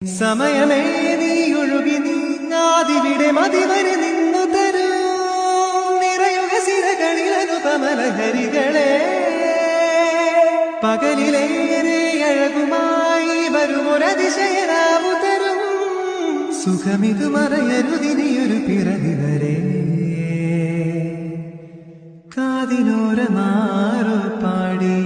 സമയമേ നീ ഒഴുകി നീങ്ങാതിവിടെ മതിവരെ നിന്നു തരൂ നിറയുക സിരകളിലനുപമലഹരികളെ പകലിലേറെ അഴകുമായി വരുമൊരതിശയരാവു തരും സുഖമിതു മറയരുതിനിയൊരു പിറവി വരെ കാതിനോരമാറു പാടി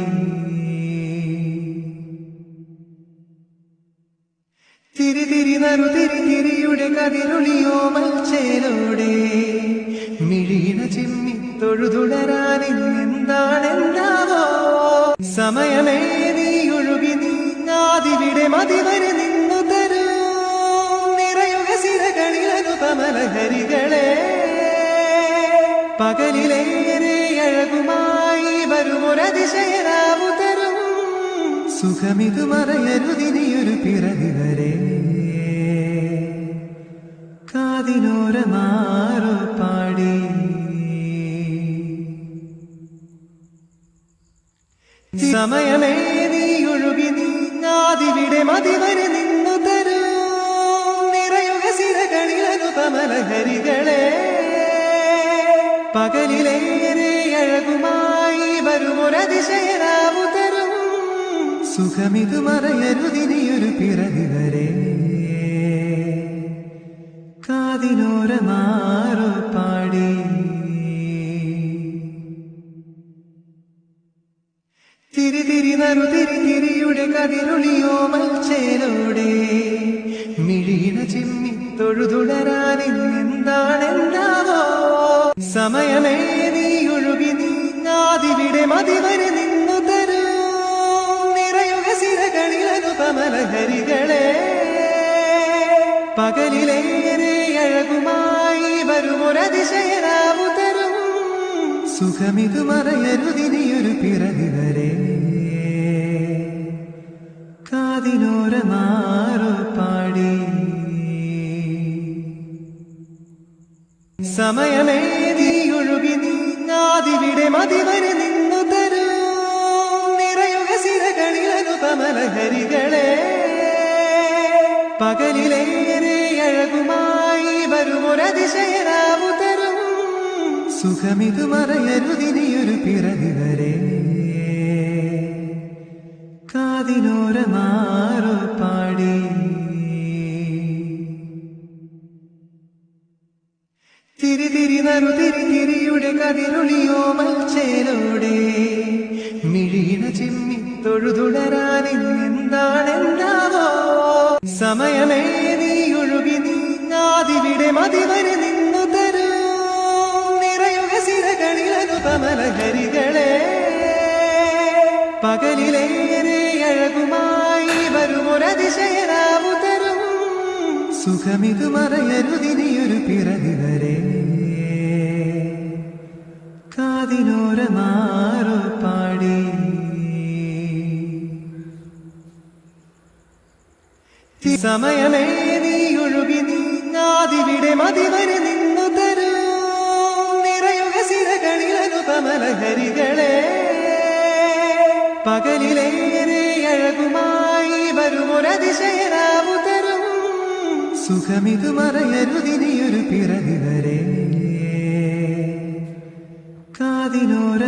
തിരി നറുതിരിയുടെ കതിരൊളിയോ മൽച്ചേലോടെ മിഴീണ ചിമ്മി തൊഴുതുടരാനെന്താണെന്താവോ സമയമേ നീ ഒഴുകി നീങ്ങാതിവിടെ മതിവരെ നിന്നു തരൂ നിറയുക സിരകളിലനുപമലഹരികളെ പകലിലേറെ അഴകുമായി വരുമൊരതിശയരാവു തരും സുഖമിതു മറയരുതിനിയൊരു പിറവി വരെ കാതിനോരമാറു പാടി സമയമേ നീ ഒഴുകി നീങ്ങാതിവിടെ മതിവരെ നിന്നു തരൂ നിറയുക സിരകളിലനുപമലഹരികളെ പകലിലേറെ അഴകുമായി വരുമൊരതിശയരാവു തരും സുഖമിതു മറയരുതിനിയൊരു പിറവി വരെ കാതിനോരമാറു പാടി തിരി നറുതിരിയുടെ കതിരൊളിയോ മൽച്ചേലോടെ മിഴീണ ചിമ്മി തൊഴുതുടരാനെന്താണെന്താവോ സമയമേ നീ ഒഴുകി നീങ്ങാതിവിടെ മതിവരെ നിന്നു തരൂ നിറയുക സിരകളിലനുപമലഹരികളെ പകലിലേറെ അഴകുമായി വരുമൊരതിശയരാവു തരും സുഖമിതു മറയരുതിനിയൊരു പിറവി വരെ കാതിനോരമാറു പാടി സമയമേ നീ ഒഴുകി നീങ്ങാതിവിടെ മതിവരെ നിന്നു തരൂ നിറയുക സിരകളിലനുപമലഹരികളെ പകലിലേറെ അഴകുമായി വരുമൊരതിശയരാവു തരും സുഖമിതു മറയരുതിനിയൊരു പിറവി വരെ കാതിനോരമാറു പാടി തിരി നറുതിരിയുടെ കതിരൊളിയോ മൽച്ചേലോടെ മിഴീണ ചിമ്മി തൊഴുതുടരാനെന്താണെന്താവോ സമയമേ നീ ഒഴുകി നീങ്ങാതിവിടെ മതിവരെ നിന്നു തരൂ നിറയുക സിരകളിലനുപമലഹരികളെ പകലിലേറെ അഴകുമായി വരുമൊരതിശയരാവു തരും സുഖമിതു മറയരുതിനിയൊരു പിറവി വരെ കാതിനോരമാറു പാടി സമയമേ നീ ഒഴുകി നീങ്ങാതിവിടെ മതിവരെ നിന്നു തരൂ നിറയുക സിരകളിലനുപമലഹരികളെ പകലിലേറെ അഴകുമായി വരുമൊരതിശയരാവു തരും സുഖമിതു മറയരുതിനിയൊരു പിറവി വരെ കാതിനോര